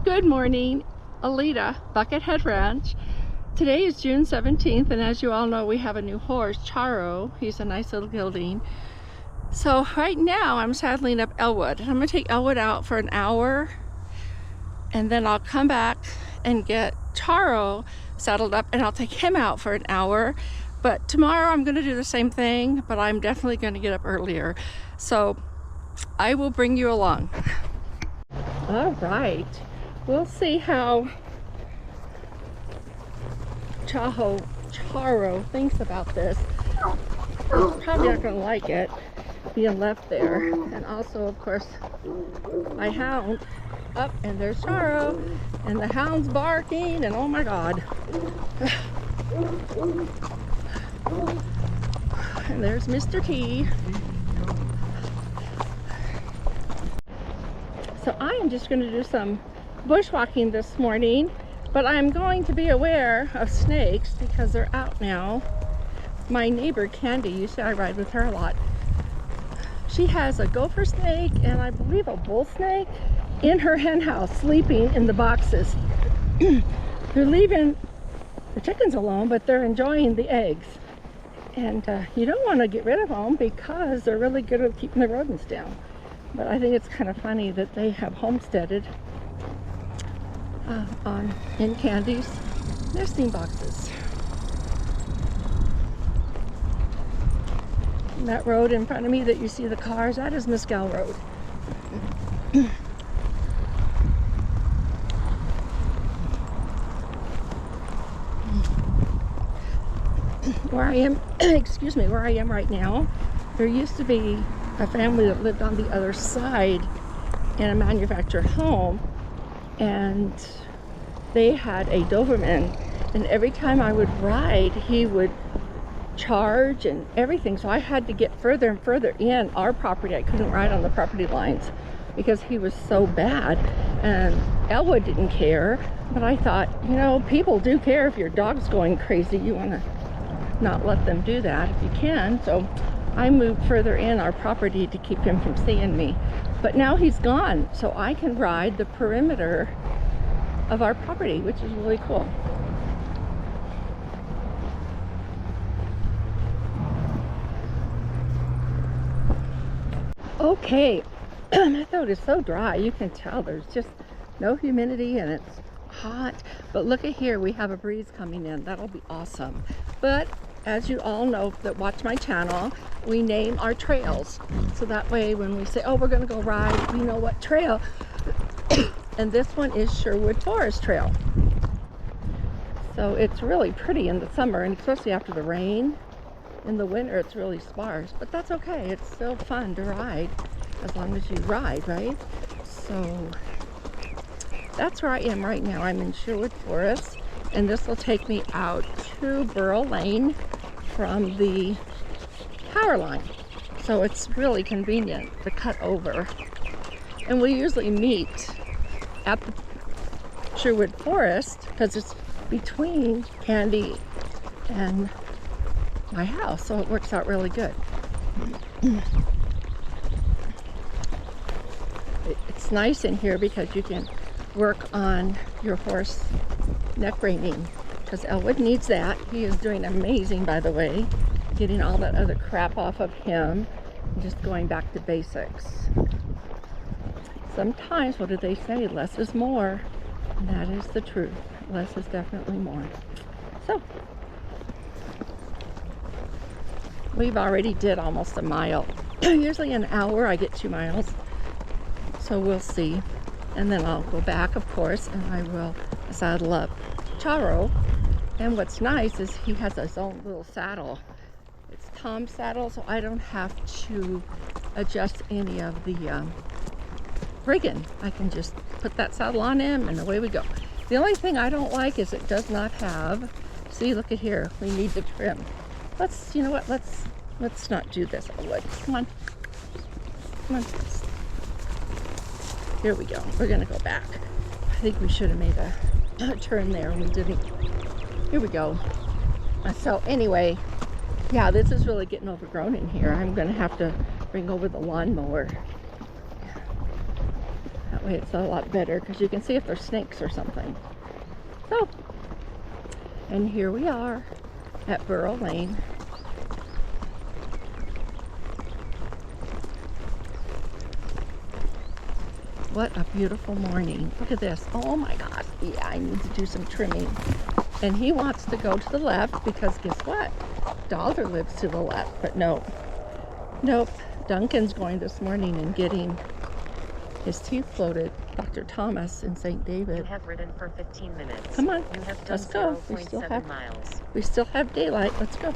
Good morning, Alita, Buckethead Ranch. Today is June 17th, and as you all know, we have a new horse, Charo. He's a nice little gelding. So right now I'm saddling up Elwood. I'm gonna take Elwood out for an hour, and then I'll come back and get Charo saddled up, and I'll take him out for an hour. But tomorrow I'm gonna do the same thing, but I'm definitely gonna get up earlier. So I will bring you along. All right. We'll see how Charo thinks about this. He's probably not going to like it being left there. And also, of course, my hound up, and there's Charo, and the hound's barking, and oh my God. And there's Mr. T. So I am just going to do some bushwalking this morning, but I'm going to be aware of snakes because they're out now. My neighbor Candy, you see I ride with her a lot. She has a gopher snake and I believe a bull snake in her hen house, sleeping in the boxes. They're leaving the chickens alone, but they're enjoying the eggs. And you don't want to get rid of them because they're really good at keeping the rodents down. But I think it's kind of funny that they have homesteaded in Candy's nesting boxes. And that road in front of me that you see the cars, that is Mescal Road. Where I am, excuse me, where I am right now, there used to be a family that lived on the other side in a manufactured home, and they had a Doberman, and every time I would ride he would charge and everything, so I had to get further and further in our property. I couldn't ride on the property lines because he was so bad. And Elwood didn't care, but I thought, you know, people do care. If your dog's going crazy, you want to not let them do that if you can. So I moved further in our property to keep him from seeing me. But now he's gone, so I can ride the perimeter of our property, which is really cool. Okay, my throat is so dry. You can tell there's just no humidity and it's hot. But look at here, we have a breeze coming in. That'll be awesome. But as you all know that watch my channel, we name our trails. So that way when we say, oh, we're gonna go ride, we know what trail. And this one is Sherwood Forest Trail. So it's really pretty in the summer, and especially after the rain. In the winter it's really sparse, but that's okay. It's still fun to ride as long as you ride, right? So that's where I am right now. I'm in Sherwood Forest, and this will take me out to Burl Lane from the power line. So it's really convenient to cut over. And we usually meet at the Sherwood Forest because it's between Candy and my house, so it works out really good. It's nice in here because you can work on your horse neck reining, because Elwood needs that. He is doing amazing, by the way, getting all that other crap off of him and just going back to basics. Sometimes, what do they say? Less is more, and that is the truth. Less is definitely more. So we've already did almost a mile. Usually an hour I get 2 miles, so we'll see. And then I'll go back, of course, and I will saddle up Charo. And what's nice is he has his own little saddle. It's Tom's saddle, so I don't have to adjust any of the rigging. I can just put that saddle on him and away we go. The only thing I don't like is it does not have, see, look at here, we need the trim. Let's, you know what, let's not do this, Elwood. Come on. Come on. Here we go. We're gonna go back. I think we should have made a turn there and we didn't. Here we go. So anyway, yeah, this is really getting overgrown in here. I'm gonna have to bring over the lawnmower. That way it's a lot better because you can see if there's snakes or something. So, and here we are at Burro Lane. What a beautiful morning. Look at this. Oh my gosh. Yeah, I need to do some trimming. And he wants to go to the left because guess what? Dollar lives to the left, but no. Nope. Duncan's going this morning and getting his teeth floated. Dr. Thomas in St. David. You have ridden for 15 minutes. Come on. You have done Let's go. 0.7 miles. We still have daylight. Let's go.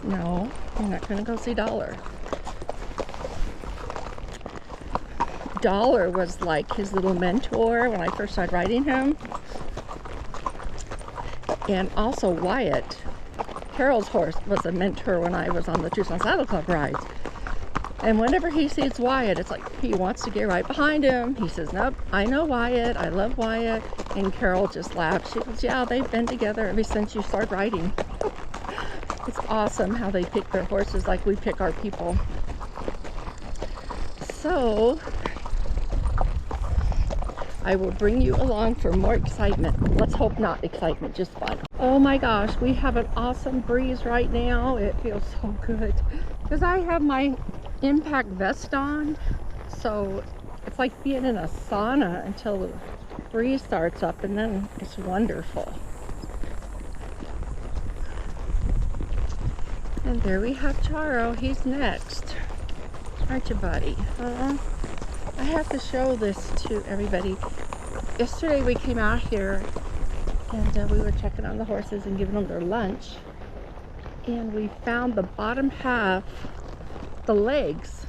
No, you're not going to go see Dollar. Dollar was like his little mentor when I first started riding him. And also Wyatt, Carol's horse, was a mentor when I was on the Tucson Saddle Club rides. And whenever he sees Wyatt, it's like he wants to get right behind him. He says, nope, I know Wyatt. I love Wyatt. And Carol just laughs. She goes, yeah, they've been together ever since you started riding. It's awesome how they pick their horses like we pick our people. So, I will bring you along for more excitement. Let's hope not excitement, just fun. Oh my gosh, we have an awesome breeze right now. It feels so good. Because I have my impact vest on, so it's like being in a sauna until the breeze starts up, and then it's wonderful. And there we have Charo. He's next. Aren't you, buddy? I have to show this to everybody. Yesterday we came out here and we were checking on the horses and giving them their lunch, and we found the bottom half, the legs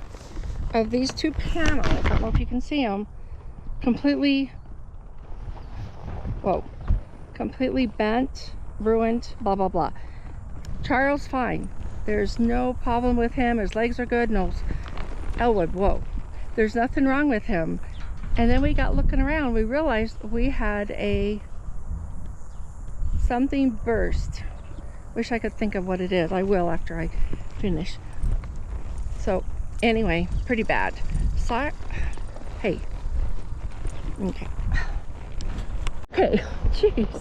of these two panels, I don't know if you can see them, completely bent, ruined, blah blah blah. Charles fine, there's no problem with him, his legs are good. No, Elwood, whoa, there's nothing wrong with him. And then we got looking around, we realized we had something burst. Wish I could think of what it is. I will after I finish. So anyway, pretty bad. Sorry. Hey. Okay. Okay, jeez.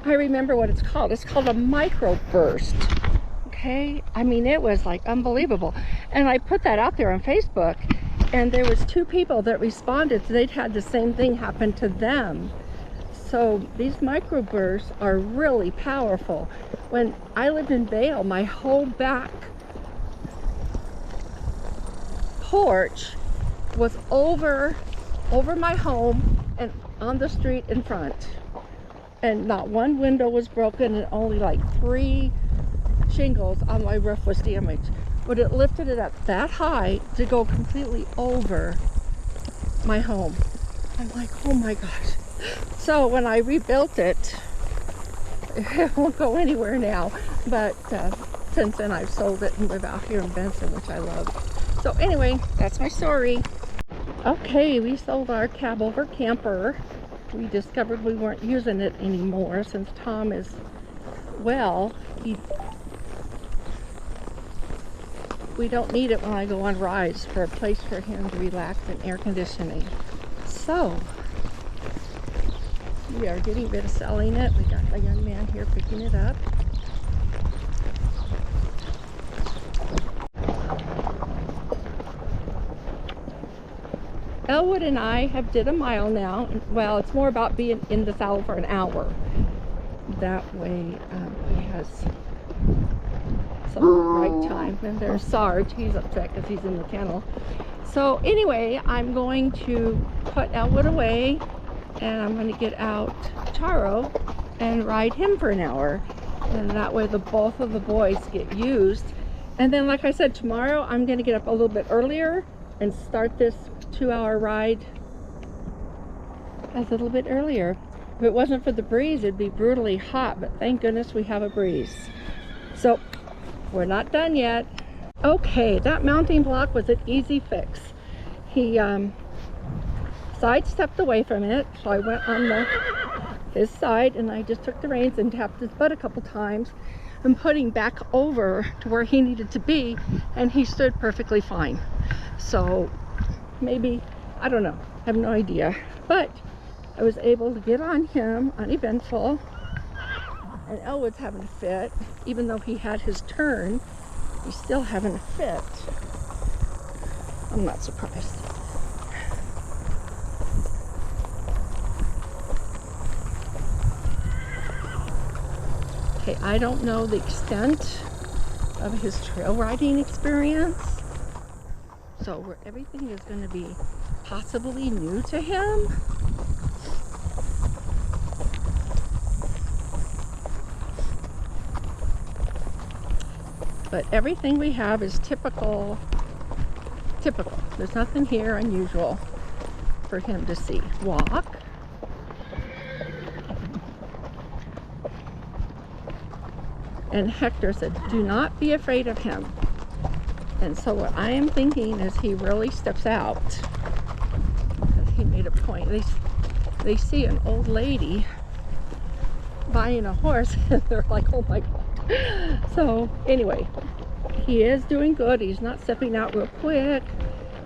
I remember what it's called. It's called a microburst. Okay? I mean, it was like unbelievable. And I put that out there on Facebook, and there was 2 people that responded. So they'd had the same thing happen to them. So these microbursts are really powerful. When I lived in Vail, my whole back porch was over my home and on the street in front. And not one window was broken, and only like 3 shingles on my roof was damaged. But it lifted it up that high to go completely over my home. I'm like, oh my gosh. So when I rebuilt it, it won't go anywhere now. But since then I've sold it and live out here in Benson, which I love. So anyway, that's my story. Okay, we sold our cab over camper. We discovered we weren't using it anymore since Tom is, well, we don't need it when I go on rides, for a place for him to relax and air conditioning. So we are getting rid of selling it. We got a young man here picking it up. Elwood and I have did a mile now. Well, it's more about being in the saddle for an hour. That way he has some right time. And there's Sarge. He's upset because he's in the kennel. So anyway, I'm going to put Elwood away, and I'm going to get out Charo and ride him for an hour. And that way both of the boys get used. And then, like I said, tomorrow I'm going to get up a little bit earlier and start this 2-hour ride a little bit earlier. If it wasn't for the breeze, it'd be brutally hot, but thank goodness we have a breeze. So we're not done yet. Okay, that mounting block was an easy fix. He sidestepped away from it, so I went on his side and I just took the reins and tapped his butt a couple times and put him back over to where he needed to be, and he stood perfectly fine. So maybe, I don't know, I have no idea. But I was able to get on him uneventful. And Elwood's having a fit. Even though he had his turn, he's still having a fit. I'm not surprised. Okay, I don't know the extent of his trail riding experience. So everything is going to be possibly new to him. But everything we have is typical. There's nothing here unusual for him to see. Walk. And Hector said, do not be afraid of him. And so what I am thinking is he really steps out. Because he made a point. They see an old lady buying a horse and they're like, oh my God. So anyway, he is doing good. He's not stepping out real quick.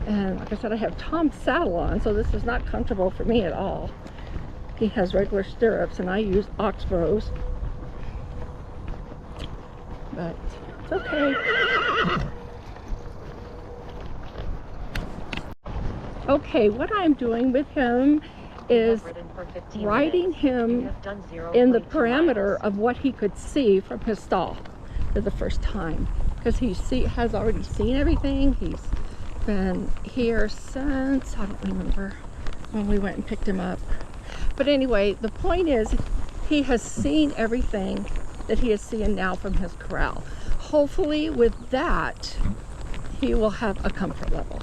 And like I said, I have Tom's saddle on, so this is not comfortable for me at all. He has regular stirrups and I use Oxbows. But it's okay. Okay, what I'm doing with him is riding him in the parameter of what he could see from his stall for the first time. Because he has already seen everything. He's been here since, I don't remember when we went and picked him up. But anyway, the point is he has seen everything that he is seeing now from his corral. Hopefully with that, he will have a comfort level.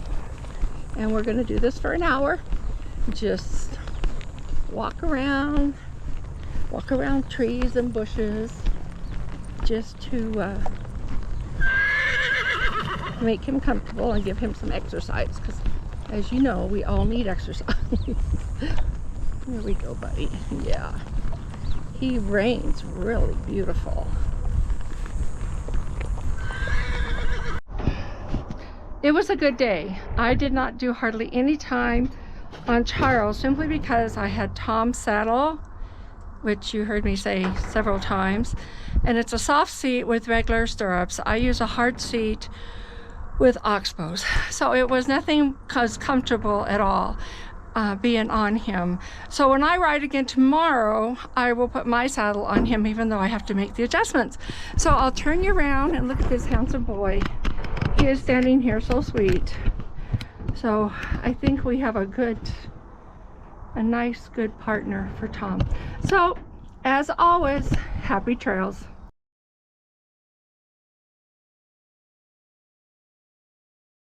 And we're gonna do this for an hour. Just walk around trees and bushes, just to make him comfortable and give him some exercise, because as you know, we all need exercise. There we go, buddy. Yeah, he reigns really beautiful. It was a good day. I did not do hardly any time on Charles simply because I had Tom's saddle, which you heard me say several times, and it's a soft seat with regular stirrups. I use a hard seat with Oxbows, so it was nothing comfortable at all being on him. So when I ride again tomorrow, I will put my saddle on him, even though I have to make the adjustments. So I'll turn you around and look at this handsome boy. He is standing here so sweet. So I think we have a nice good partner for Tom. So as always, happy trails.